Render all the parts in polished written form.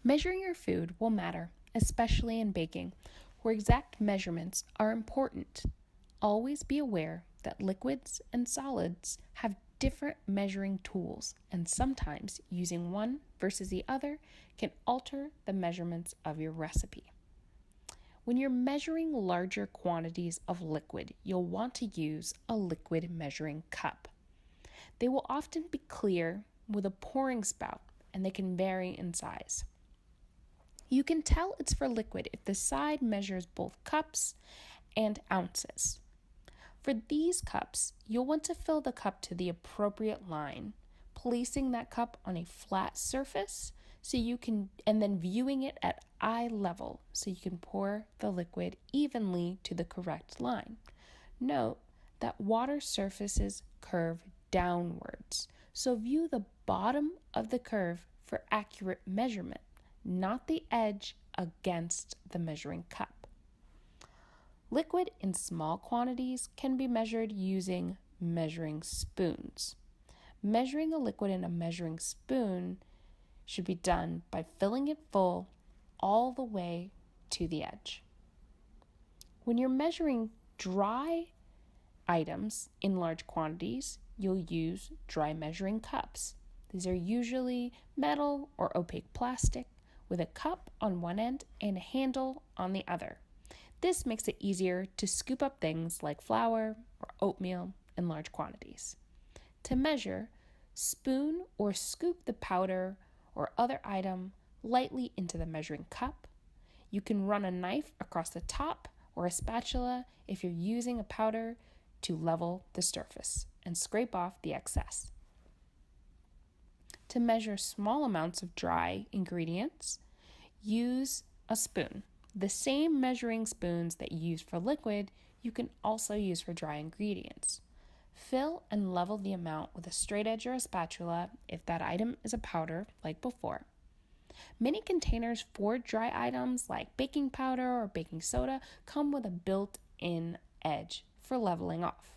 Measuring your food will matter, especially in baking, where exact measurements are important. Always be aware that liquids and solids have different measuring tools, and sometimes using one versus the other can alter the measurements of your recipe. When you're measuring larger quantities of liquid, you'll want to use a liquid measuring cup. They will often be clear with a pouring spout, and they can vary in size. You can tell it's for liquid if the side measures both cups and ounces. For these cups, you'll want to fill the cup to the appropriate line, placing that cup on a flat surface and then viewing it at eye level so you can pour the liquid evenly to the correct line. Note that water surfaces curve downwards, so view the bottom of the curve for accurate measurement, not the edge against the measuring cup. Liquid in small quantities can be measured using measuring spoons. Measuring a liquid in a measuring spoon should be done by filling it full all the way to the edge. When you're measuring dry items in large quantities, you'll use dry measuring cups. These are usually metal or opaque plastic with a cup on one end and a handle on the other. This makes it easier to scoop up things like flour or oatmeal in large quantities. To measure, spoon or scoop the powder or other item lightly into the measuring cup. You can run a knife across the top or a spatula if you're using a powder to level the surface and scrape off the excess. To measure small amounts of dry ingredients, use a spoon. The same measuring spoons that you use for liquid, you can also use for dry ingredients. Fill and level the amount with a straight edge or a spatula if that item is a powder like before. Many containers for dry items like baking powder or baking soda come with a built-in edge for leveling off.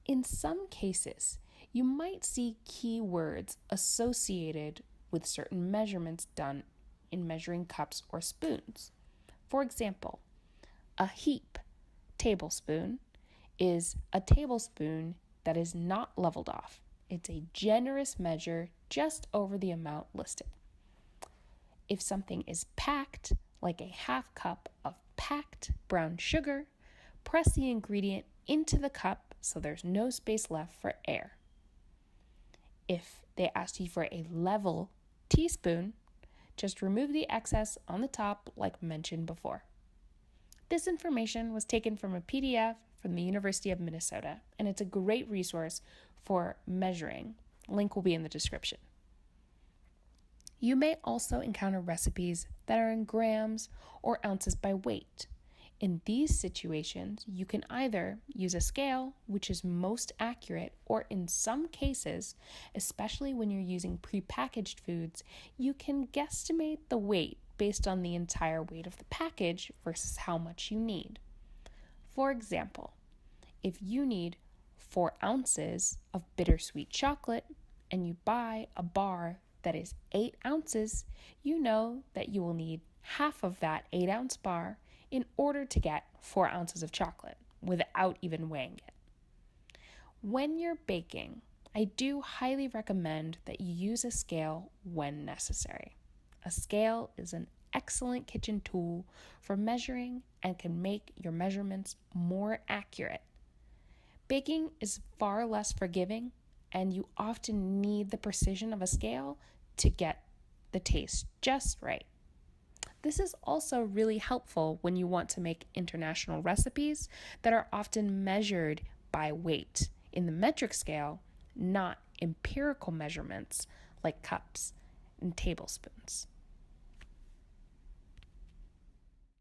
In some cases, you might see keywords associated with certain measurements done in measuring cups or spoons. For example, a heap tablespoon is a tablespoon that is not leveled off. It's a generous measure just over the amount listed. If something is packed, like a half cup of packed brown sugar, press the ingredient into the cup so there's no space left for air. If they asked you for a level teaspoon, just remove the excess on the top like mentioned before. This information was taken from a PDF from the University of Minnesota, and it's a great resource for measuring. Link will be in the description. You may also encounter recipes that are in grams or ounces by weight. In these situations, you can either use a scale, which is most accurate, or in some cases, especially when you're using prepackaged foods, you can guesstimate the weight based on the entire weight of the package versus how much you need. For example, if you need 4 ounces of bittersweet chocolate and you buy a bar that is 8 ounces, you know that you will need half of that 8-ounce bar in order to get 4 ounces of chocolate without even weighing it. When you're baking, I do highly recommend that you use a scale when necessary. A scale is an excellent kitchen tool for measuring and can make your measurements more accurate. Baking is far less forgiving, and you often need the precision of a scale to get the taste just right. This is also really helpful when you want to make international recipes that are often measured by weight in the metric scale, not empirical measurements like cups and tablespoons.